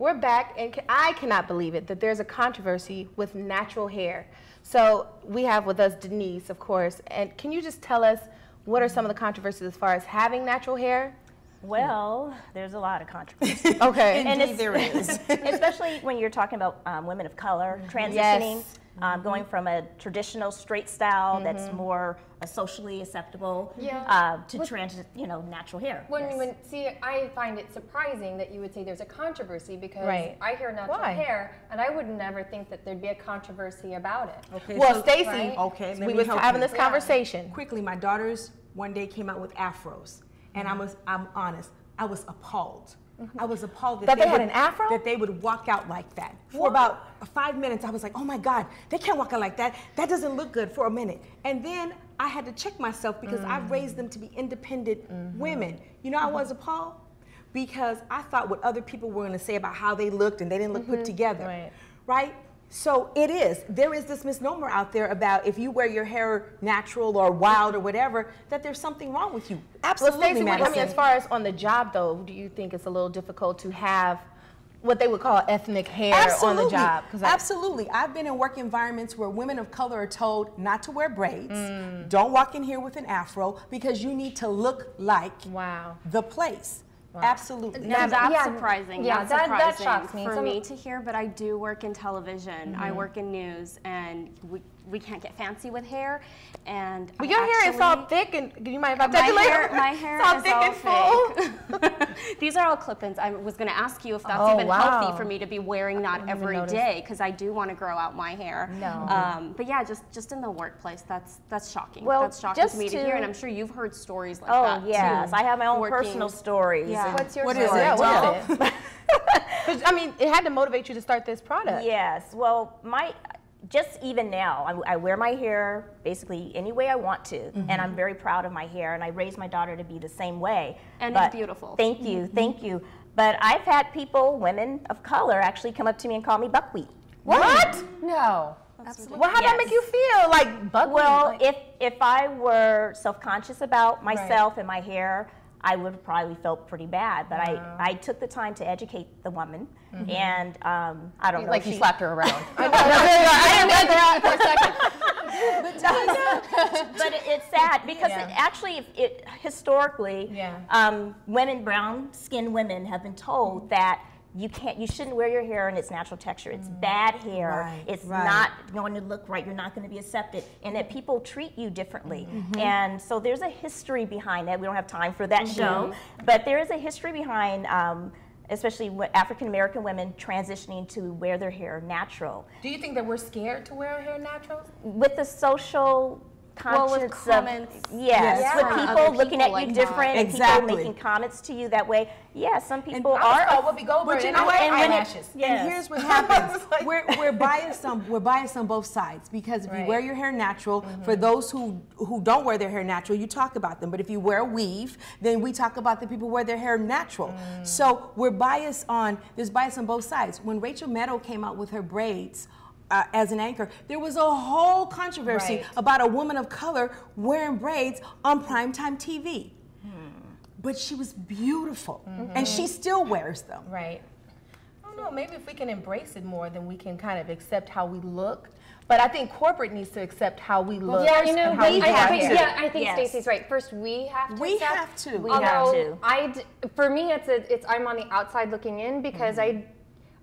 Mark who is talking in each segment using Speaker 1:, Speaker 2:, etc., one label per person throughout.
Speaker 1: we're back, and I cannot believe it that there's a controversy with natural hair. So we have with us Denise, of course, and can you just tell us what are some of the controversies as far as having natural hair?
Speaker 2: Well, there's a lot of controversy.
Speaker 1: Okay.
Speaker 2: Indeed, there is. Especially when you're talking about women of color transitioning,
Speaker 1: Yes.
Speaker 2: Going from a traditional straight style that's more socially acceptable to natural hair.
Speaker 3: See, I find it surprising that you would say there's a controversy because
Speaker 1: Right.
Speaker 3: I hear natural
Speaker 1: Why?
Speaker 3: hair, and I would never think that there'd be a controversy about it.
Speaker 4: Okay,
Speaker 1: Well,
Speaker 4: so-
Speaker 1: Stacey,
Speaker 3: right?
Speaker 4: Okay, let
Speaker 1: we
Speaker 4: me
Speaker 1: was
Speaker 4: help
Speaker 1: having
Speaker 4: you.
Speaker 1: this conversation.
Speaker 4: Quickly, my daughters one day came out with afros, and I'm honest, I was appalled. I was appalled
Speaker 1: That they had
Speaker 4: would,
Speaker 1: an afro?
Speaker 4: That they would walk out like that. For about 5 minutes, I was like, oh my God, they can't walk out like that. That doesn't look good for a minute. And then I had to check myself because I raised them to be independent women. You know, I was appalled because I thought what other people were going to say about how they looked and they didn't look put together. Right? So there is this misnomer out there about if you wear your hair natural or wild or whatever, that there's something wrong with you. Absolutely,
Speaker 1: Well, Stacey, I
Speaker 4: Madison.
Speaker 1: mean, as far as on the job, though, do you think it's a little difficult to have what they would call ethnic hair on the job?
Speaker 4: Absolutely. I've been in work environments where women of color are told not to wear braids, don't walk in here with an afro because you need to look like the place. Wow. Absolutely.
Speaker 5: Now that's surprising.
Speaker 3: Yeah,
Speaker 5: that's
Speaker 3: that
Speaker 5: surprising
Speaker 3: shocks me.
Speaker 5: for me to hear, but I do work in television. I work in news, and we can't get fancy with hair. And
Speaker 1: well, your hair is all thick, and you might have to touch it later.
Speaker 5: My hair
Speaker 1: it's all
Speaker 5: is
Speaker 1: thick
Speaker 5: all
Speaker 1: and
Speaker 5: fake. These are all clip-ins. I was going to ask you if that's even healthy for me to be wearing that every day, because I do want to grow out my hair.
Speaker 1: No.
Speaker 5: But yeah, just in the workplace, that's shocking.
Speaker 2: Well,
Speaker 5: that's shocking to me to hear, and I'm sure you've heard stories like that too.
Speaker 2: Oh yes, I have my own personal stories.
Speaker 5: Yeah.
Speaker 3: What's your
Speaker 4: What
Speaker 3: story?
Speaker 4: is it?
Speaker 1: Yeah, what is it? 'Cause, I mean, it had to motivate you to start this product.
Speaker 2: Yes, well, just even now, I wear my hair basically any way I want to, and I'm very proud of my hair, and I raised my daughter to be the same way.
Speaker 5: And it's beautiful.
Speaker 2: Thank you, thank you. But I've had people, women of color, actually come up to me and call me buckwheat.
Speaker 1: What?
Speaker 3: No.
Speaker 5: Absolutely.
Speaker 1: Well, how'd that make you feel? Like buckwheat?
Speaker 2: Well, if I were self-conscious about myself and my hair, I would have probably felt pretty bad. But I took the time to educate the woman, and I don't know.
Speaker 1: Like you slapped her around.
Speaker 3: I didn't know that for a second.
Speaker 2: But it's sad because historically, women, brown-skinned women, have been told that you shouldn't wear your hair in its natural texture. It's bad hair. It's not going to look right. You're not going to be accepted, and that people treat you differently. And so there's a history behind that. We don't have time for that show, but there is a history behind, especially African American women transitioning to wear their hair natural.
Speaker 1: Do you think that we're scared to wear our hair natural?
Speaker 2: With the social conscience
Speaker 5: with comments.
Speaker 2: with people looking at you different and people
Speaker 4: Exactly.
Speaker 2: making comments to you that way. Yeah, some people
Speaker 1: I
Speaker 2: are.
Speaker 1: thought Whoopi Goldberg
Speaker 4: But you
Speaker 1: and
Speaker 4: know what?
Speaker 1: eyelashes.
Speaker 4: And here's what happens. We're biased on both sides, because if you wear your hair natural, for those who don't wear their hair natural, you talk about them. But if you wear a weave, then we talk about the people who wear their hair natural. So there's bias on both sides. When Rachel Maddow came out with her braids as an anchor, there was a whole controversy about a woman of color wearing braids on primetime TV. But she was beautiful, and she still wears them.
Speaker 1: Right. I don't know, maybe if we can embrace it more, then we can kind of accept how we look. But I think corporate needs to accept how we look.
Speaker 3: Yeah, you know,
Speaker 1: and how we have hair.
Speaker 3: I think Stacey's right. First, we have to.
Speaker 4: We
Speaker 3: accept.
Speaker 4: have to.
Speaker 2: We have to.
Speaker 3: For me, it's I'm on the outside looking in because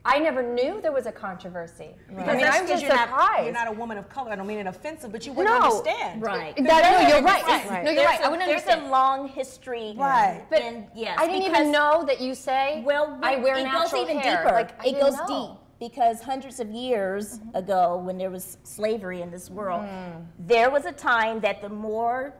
Speaker 3: I never knew there was a controversy.
Speaker 4: Because
Speaker 3: I mean, I'm just surprised.
Speaker 4: You're not a woman of color. I don't mean it offensive, but you wouldn't understand.
Speaker 2: Right.
Speaker 3: No, you're right. No, you're right. I wouldn't
Speaker 2: There's
Speaker 3: understand.
Speaker 2: a long history.
Speaker 4: Right.
Speaker 3: But
Speaker 2: yes,
Speaker 3: I didn't even know that you say, I wear natural
Speaker 2: it goes even
Speaker 3: hair.
Speaker 2: deeper.
Speaker 3: Like, I
Speaker 2: it
Speaker 3: didn't
Speaker 2: goes
Speaker 3: know.
Speaker 2: deep because hundreds of years ago, when there was slavery in this world, there was a time that the more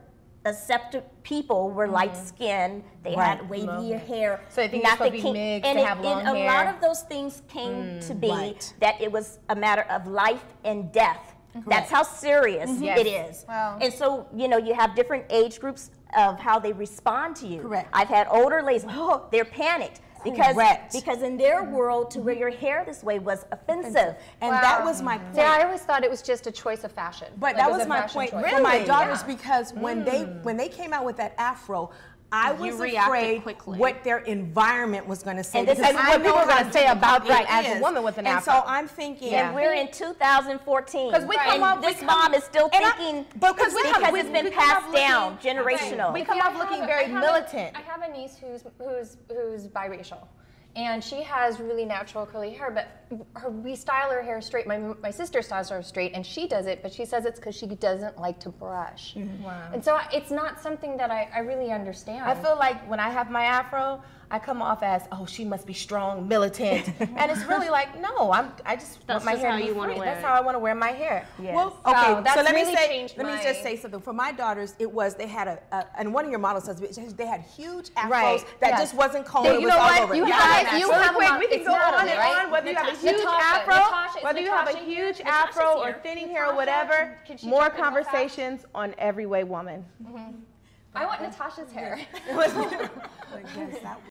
Speaker 2: accepted people were light skinned, they had wavy hair.
Speaker 1: So I think it's supposed to be mixed, to have long hair.
Speaker 2: A lot of those things came to be that it was a matter of life and death. That's how serious it is.
Speaker 3: Wow.
Speaker 2: And so, you know, you have different age groups of how they respond to you.
Speaker 4: Correct.
Speaker 2: I've had older ladies, they're panicked. Because in their world, to wear your hair this way was offensive.
Speaker 4: And that was my point.
Speaker 3: See, I always thought it was just a choice of fashion.
Speaker 4: But
Speaker 3: Like,
Speaker 4: that
Speaker 3: it
Speaker 4: was
Speaker 3: a
Speaker 4: my
Speaker 3: fashion
Speaker 4: point
Speaker 3: choice.
Speaker 4: for my daughters, because when they came out with that afro, I was afraid what their environment was going to say.
Speaker 1: And what people were going to say about them as a woman with an afro.
Speaker 4: And so I'm thinking.
Speaker 2: And we're in 2014.
Speaker 1: Because
Speaker 2: this mom is still thinking because it's been passed down generational.
Speaker 1: We come off looking very militant.
Speaker 3: I have a niece who's biracial. And she has really natural curly hair, but we style her hair straight. My sister styles her straight, and she does it, but she says it's because she doesn't like to brush. Wow. And so it's not something that I really understand.
Speaker 1: I feel like when I have my afro, I come off as, oh, she must be strong, militant. And it's really like, no, I just want my hair to be free. That's how I want to wear my hair.
Speaker 3: Yes.
Speaker 4: Well, okay, so let me just say something. For my daughters, they had and one of your models says they had huge afros that just wasn't combed.
Speaker 1: You know what? You guys, we can go on and on, whether you have a huge afro, whether you have a huge afro or thinning hair or whatever, more conversations on Every Way Woman.
Speaker 3: I want Natasha's hair.